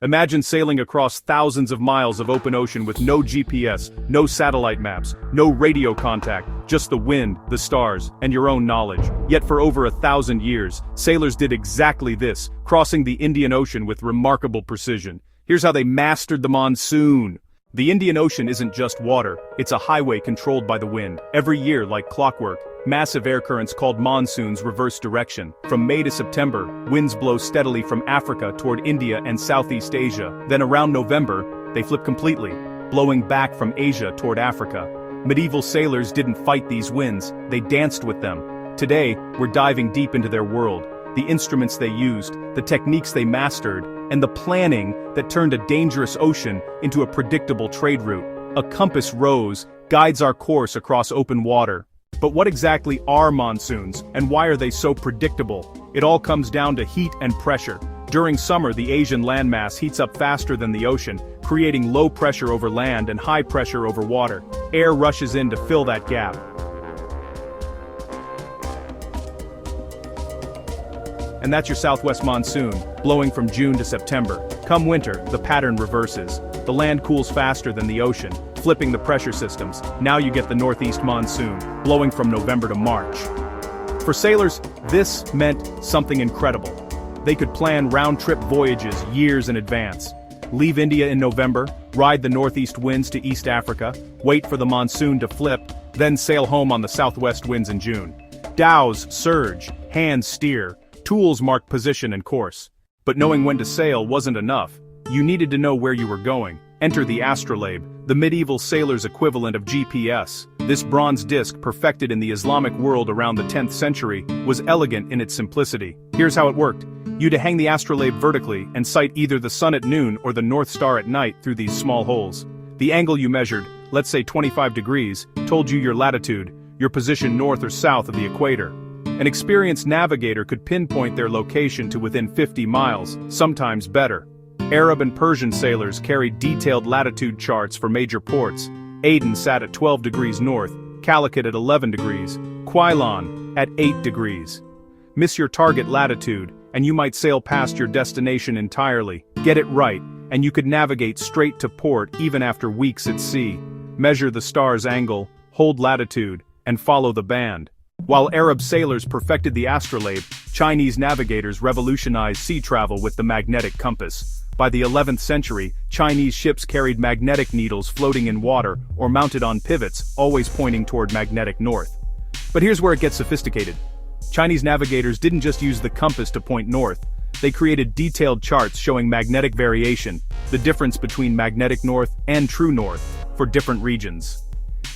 Imagine sailing across thousands of miles of open ocean with no GPS, no satellite maps, no radio contact, just the wind, the stars, and your own knowledge. Yet for over 1,000 years, sailors did exactly this, crossing the Indian Ocean with remarkable precision. Here's how they mastered the monsoon. The Indian Ocean isn't just water, it's a highway controlled by the wind. Every year, like clockwork, massive air currents called monsoons reverse direction. From May to September, winds blow steadily from Africa toward India and Southeast Asia. Then around November, they flip completely, blowing back from Asia toward Africa. Medieval sailors didn't fight these winds, they danced with them. Today, we're diving deep into their world, the instruments they used, the techniques they mastered, and the planning that turned a dangerous ocean into a predictable trade route. A compass rose guides our course across open water. But what exactly are monsoons, and why are they so predictable? It all comes down to heat and pressure. During summer, the Asian landmass heats up faster than the ocean, creating low pressure over land and high pressure over water. Air rushes in to fill that gap. And that's your southwest monsoon, blowing from June to September. Come winter, the pattern reverses. The land cools faster than the ocean, flipping the pressure systems. Now you get the northeast monsoon, blowing from November to March. For sailors, this meant something incredible. They could plan round-trip voyages years in advance. Leave India in November, ride the northeast winds to East Africa, wait for the monsoon to flip, then sail home on the southwest winds in June. Dhows surge, hands steer, tools mark position and course. But knowing when to sail wasn't enough. You needed to know where you were going. Enter the Astrolabe, the medieval sailor's equivalent of GPS. This bronze disc, perfected in the Islamic world around the 10th century, was elegant in its simplicity. Here's how it worked. You'd hang the Astrolabe vertically and sight either the sun at noon or the North Star at night through these small holes. The angle you measured, let's say 25 degrees, told you your latitude, your position north or south of the equator. An experienced navigator could pinpoint their location to within 50 miles, sometimes better. Arab and Persian sailors carried detailed latitude charts for major ports. Aden sat at 12 degrees north, Calicut at 11 degrees, Quilon at 8 degrees. Miss your target latitude, and you might sail past your destination entirely. Get it right, and you could navigate straight to port even after weeks at sea. Measure the star's angle, hold latitude, and follow the band. While Arab sailors perfected the astrolabe, Chinese navigators revolutionized sea travel with the magnetic compass. By the 11th century, Chinese ships carried magnetic needles floating in water or mounted on pivots, always pointing toward magnetic north. But here's where it gets sophisticated. Chinese navigators didn't just use the compass to point north. They created detailed charts showing magnetic variation, the difference between magnetic north and true north, for different regions.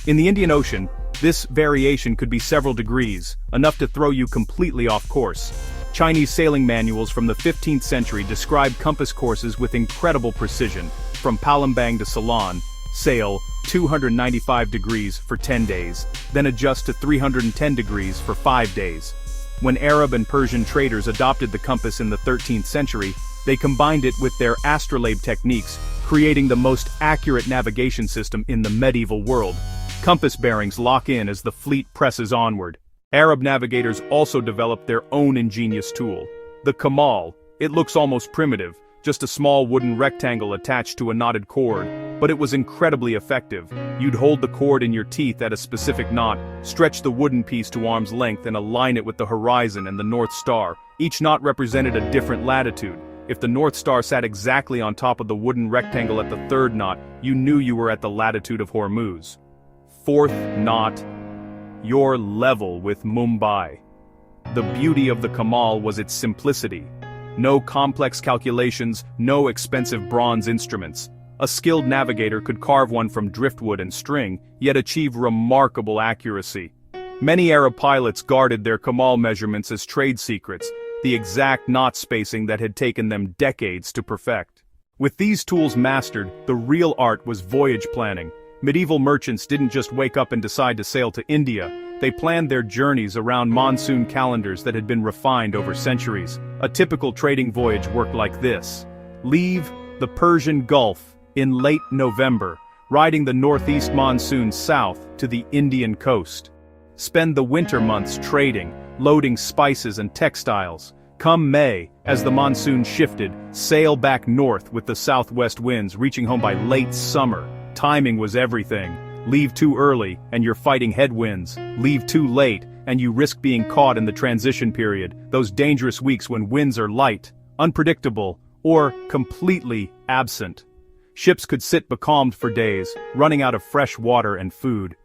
In the Indian Ocean, this variation could be several degrees, enough to throw you completely off course. Chinese sailing manuals from the 15th century describe compass courses with incredible precision. From Palembang to Ceylon, sail 295 degrees for 10 days, then adjust to 310 degrees for 5 days. When Arab and Persian traders adopted the compass in the 13th century, they combined it with their astrolabe techniques, creating the most accurate navigation system in the medieval world. Compass bearings lock in as the fleet presses onward. Arab navigators also developed their own ingenious tool, the kamal. It looks almost primitive, just a small wooden rectangle attached to a knotted cord, but it was incredibly effective. You'd hold the cord in your teeth at a specific knot, stretch the wooden piece to arm's length and align it with the horizon and the North Star. Each knot represented a different latitude. If the North Star sat exactly on top of the wooden rectangle at the third knot, you knew you were at the latitude of Hormuz. Fourth knot, you're level with Mumbai. The beauty of the kamal was its simplicity. No complex calculations, no expensive bronze instruments. A skilled navigator could carve one from driftwood and string, yet achieve remarkable accuracy. Many Arab pilots guarded their kamal measurements as trade secrets, the exact knot spacing that had taken them decades to perfect. With these tools mastered, the real art was voyage planning. Medieval merchants didn't just wake up and decide to sail to India. They planned their journeys around monsoon calendars that had been refined over centuries. A typical trading voyage worked like this. Leave the Persian Gulf in late November, riding the northeast monsoon south to the Indian coast. Spend the winter months trading, loading spices and textiles. Come May, as the monsoon shifted, sail back north with the southwest winds reaching home by late summer. Timing was everything. Leave too early, and you're fighting headwinds. Leave too late, and you risk being caught in the transition period, those dangerous weeks when winds are light, unpredictable, or completely absent. Ships could sit becalmed for days, running out of fresh water and food.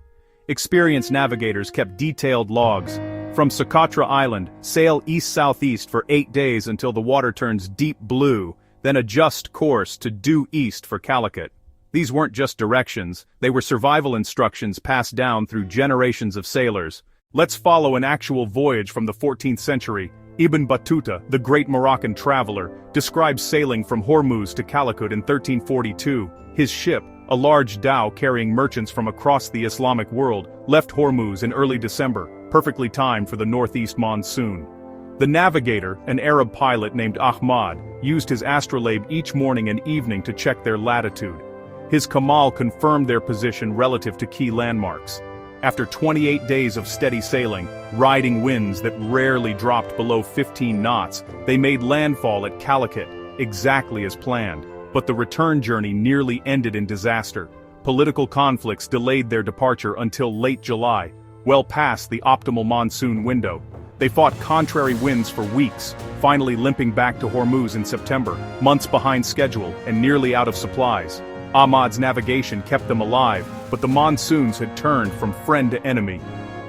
Experienced navigators kept detailed logs. From Socotra Island, sail east-southeast for 8 days until the water turns deep blue, then adjust course to due east for Calicut. These weren't just directions, they were survival instructions passed down through generations of sailors. Let's follow an actual voyage from the 14th century. Ibn Battuta, the great Moroccan traveler, describes sailing from Hormuz to Calicut in 1342. His ship, a large dhow carrying merchants from across the Islamic world, left Hormuz in early December, perfectly timed for the northeast monsoon. The navigator, an Arab pilot named Ahmad, used his astrolabe each morning and evening to check their latitude. His kamal confirmed their position relative to key landmarks. After 28 days of steady sailing, riding winds that rarely dropped below 15 knots, they made landfall at Calicut, exactly as planned. But the return journey nearly ended in disaster. Political conflicts delayed their departure until late July, well past the optimal monsoon window. They fought contrary winds for weeks, finally limping back to Hormuz in September, months behind schedule and nearly out of supplies. Ahmad's navigation kept them alive, but the monsoons had turned from friend to enemy.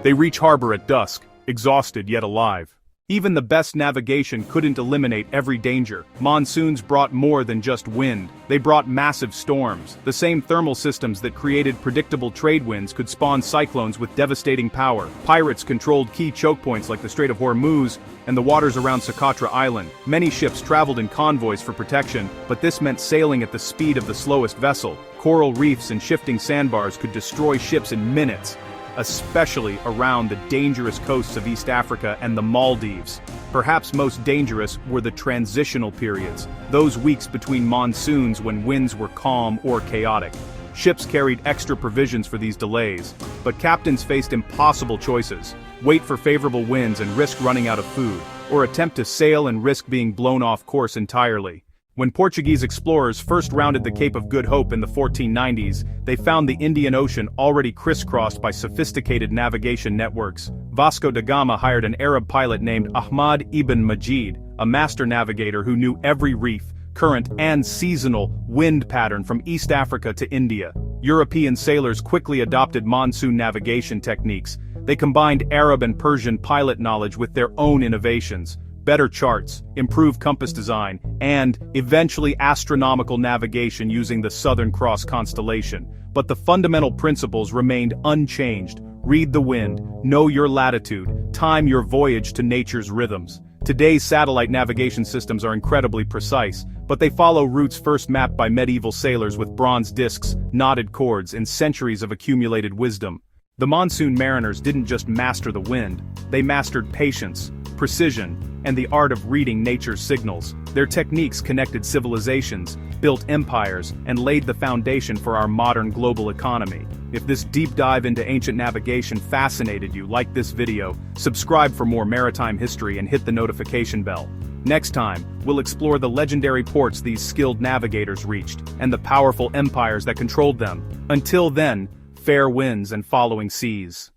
They reach harbor at dusk, exhausted yet alive. Even the best navigation couldn't eliminate every danger. Monsoons brought more than just wind. They brought massive storms. The same thermal systems that created predictable trade winds could spawn cyclones with devastating power. Pirates controlled key choke points like the Strait of Hormuz and the waters around Socotra Island. Many ships traveled in convoys for protection, but this meant sailing at the speed of the slowest vessel. Coral reefs and shifting sandbars could destroy ships in minutes, especially around the dangerous coasts of East Africa and the Maldives. Perhaps most dangerous were the transitional periods, those weeks between monsoons when winds were calm or chaotic. Ships carried extra provisions for these delays, but captains faced impossible choices: wait for favorable winds and risk running out of food, or attempt to sail and risk being blown off course entirely. When Portuguese explorers first rounded the Cape of Good Hope in the 1490s, they found the Indian Ocean already crisscrossed by sophisticated navigation networks. Vasco da Gama hired an Arab pilot named Ahmad ibn Majid, a master navigator who knew every reef, current, and seasonal wind pattern from East Africa to India. European sailors quickly adopted monsoon navigation techniques. They combined Arab and Persian pilot knowledge with their own innovations: better charts, improved compass design, and, eventually, astronomical navigation using the Southern Cross constellation. But the fundamental principles remained unchanged. Read the wind, know your latitude, time your voyage to nature's rhythms. Today's satellite navigation systems are incredibly precise, but they follow routes first mapped by medieval sailors with bronze discs, knotted cords, and centuries of accumulated wisdom. The monsoon mariners didn't just master the wind, they mastered patience, precision, and the art of reading nature's signals. Their techniques connected civilizations, built empires, and laid the foundation for our modern global economy. If this deep dive into ancient navigation fascinated you, like this video, subscribe for more maritime history and hit the notification bell. Next time, we'll explore the legendary ports these skilled navigators reached, and the powerful empires that controlled them. Until then, fair winds and following seas.